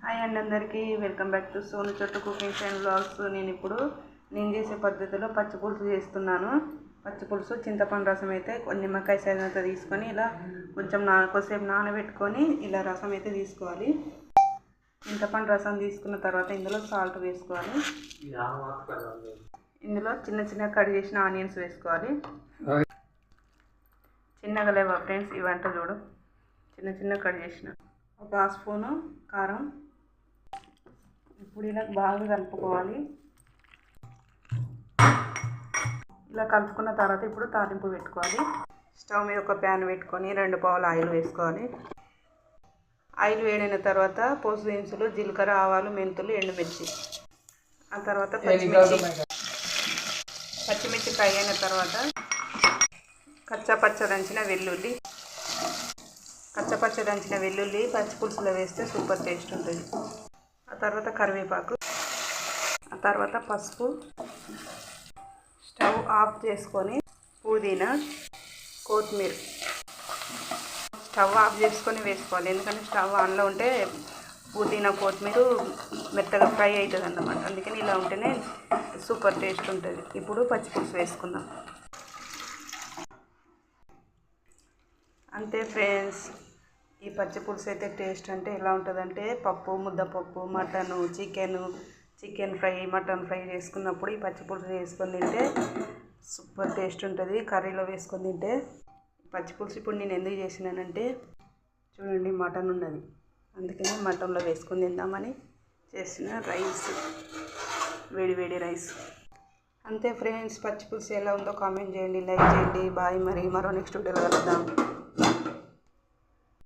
Hi అండి అందరికీ welcome back to Sonu Chattu cookings and vlogs. నేను చేసే పద్ధతిలో పచ్చి పులుసు చేస్తున్నాను. పచ్చి పులుసు చింతపండు రసం అయితే నిమ్మకాయ సైజంతా తీసుకొని ఇలా కొంచెం కొద్దిసేపు నానబెట్టుకొని ఇలా రసం అయితే తీసుకోవాలి. చింతపండు రసం తీసుకున్న తర్వాత ఇందులో సాల్ట్ వేసుకోవాలి. ఇందులో చిన్న చిన్న కట్ చేసిన ఆనియన్స్ వేసుకోవాలి. చిన్నగా లేవా ఫ్రెండ్స్, ఇవంట చూడు, చిన్న చిన్న కట్ చేసిన. ఒక స్పూను కారం. ఇప్పుడు ఇలా బాగా కలుపుకోవాలి. ఇలా కలుపుకున్న తర్వాత ఇప్పుడు తాలింపు పెట్టుకోవాలి. స్టవ్ మీద ఒక ప్యాన్ పెట్టుకొని 2 పావులు ఆయిల్ వేసుకోవాలి. ఆయిల్ వేడిన తర్వాత పోసు దినుసులు, జీలకర్ర, ఆవాలు, మెంతులు, ఎండుమిర్చి, ఆ తర్వాత పచ్చిమిర్చి ఫ్రై అయిన తర్వాత కచ్చపచ్చ దంచిన వెల్లుల్లి పచ్చి పులుసులో వేస్తే సూపర్ టేస్ట్ ఉంటుంది. ఆ తర్వాత కరివేపాకు, ఆ తర్వాత పసుపు. స్టవ్ ఆఫ్ చేసుకొని పుదీనా, కొత్తిమీర స్టవ్ ఆఫ్ చేసుకొని వేసుకోవాలి. ఎందుకంటే స్టవ్ ఆన్లో ఉంటే పుదీనా, కొత్తిమీర మెత్తగా ఫ్రై అవుతుంది అన్నమాట. అందుకని ఇలా ఉంటేనే సూపర్ టేస్ట్ ఉంటుంది. ఇప్పుడు పచ్చి పులుసు వేసుకుందాం. అంతే ఫ్రెండ్స్, ఈ పచ్చి పులుసు అయితే టేస్ట్ అంటే ఎలా ఉంటుందంటే పప్పు, ముద్దపప్పు, mutton, chicken fry, mutton fry చేసుకున్నప్పుడు ఈ పచ్చి పులుసు వేసుకొని తింటే సూపర్ టేస్ట్ ఉంటుంది. కర్రీలో వేసుకొని తింటే పచ్చి పులుసు ఇప్పుడు నేను ఎందుకు చేసినానంటే చూడండి, మటన్ ఉన్నది, అందుకని మటన్లో వేసుకొని తిందామని చేసిన రైస్, వేడి రైస్. అంతే ఫ్రెండ్స్, పచ్చి పులుసు ఎలా ఉందో కామెంట్ చేయండి, లైక్ చేయండి. బాయ్. మరో నెక్స్ట్ వీడియోలో కలుద్దాం.